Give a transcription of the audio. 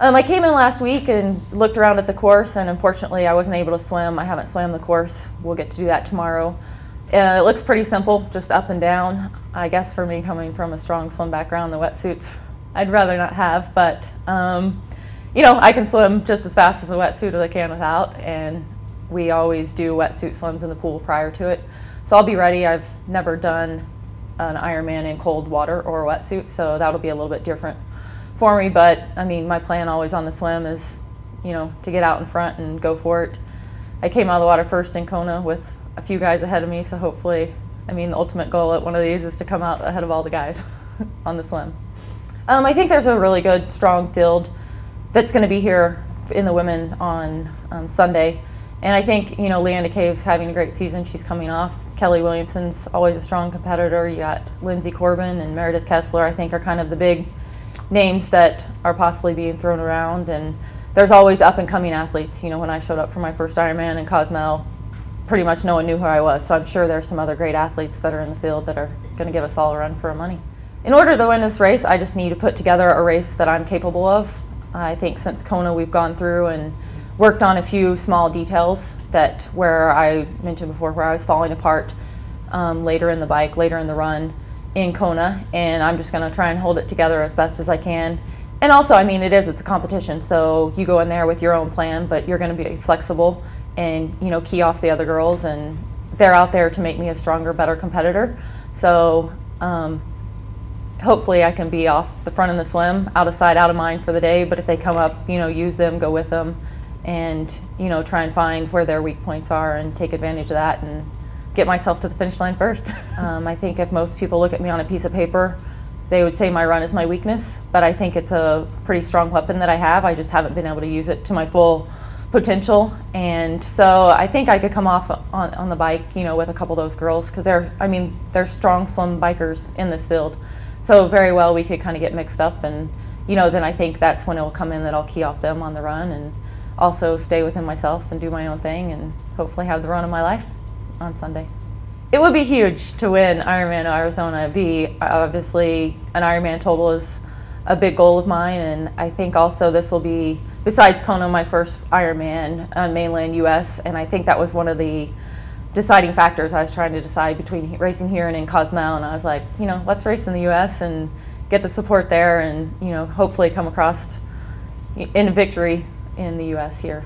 I came in last week and looked around at the course, and unfortunately I wasn't able to swim. I haven't swam the course. We'll get to do that tomorrow. It looks pretty simple, just up and down. I guess for me, coming from a strong swim background, the wetsuits I'd rather not have, but you know, I can swim just as fast as a wetsuit as I can without, and we always do wetsuit swims in the pool prior to it. So I'll be ready. I've never done an Ironman in cold water or a wetsuit, so that'll be a little bit different for me, but I mean, my plan always on the swim is, you know, to get out in front and go for it. I came out of the water first in Kona with a few guys ahead of me, so hopefully, I mean, the ultimate goal at one of these is to come out ahead of all the guys on the swim. I think there's a really good, strong field that's going to be here in the women on Sunday, and I think, you know, Leanda Cave's having a great season. She's coming off. Kelly Williamson's always a strong competitor. You got Lindsay Corbin and Meredith Kessler, I think, are kind of the big names that are possibly being thrown around, and there's always up-and-coming athletes. You know, when I showed up for my first Ironman in Cozumel, pretty much no one knew who I was, so I'm sure there's some other great athletes that are in the field that are going to give us all a run for our money. In order to win this race, I just need to put together a race that I'm capable of. I think since Kona we've gone through and worked on a few small details that where I mentioned before where I was falling apart later in the bike, later in the run in Kona, and I'm just going to try and hold it together as best as I can. And also, I mean, it's a competition, so you go in there with your own plan, but you're going to be flexible and, you know, key off the other girls, and they're out there to make me a stronger, better competitor. So hopefully I can be off the front in the swim, out of sight, out of mind for the day, but if they come up, you know, use them, go with them, and, you know, try and find where their weak points are and take advantage of that and get myself to the finish line first. I think if most people look at me on a piece of paper, they would say my run is my weakness, but I think it's a pretty strong weapon that I have. I just haven't been able to use it to my full potential, and so I think I could come off on the bike, you know, with a couple of those girls, because they're strong swim bikers in this field, so very well we could kind of get mixed up, and, you know, then I think that's when it will come in that I'll key off them on the run and also stay within myself and do my own thing and hopefully have the run of my life on Sunday. It would be huge to win Ironman Arizona. Obviously, an Ironman total is a big goal of mine, and I think also this will be, besides Kona, my first Ironman on mainland US, and I think that was one of the deciding factors. I was trying to decide between racing here and in Cozumel, and I was like, you know, let's race in the US and get the support there and, you know, hopefully come across in victory in the US here.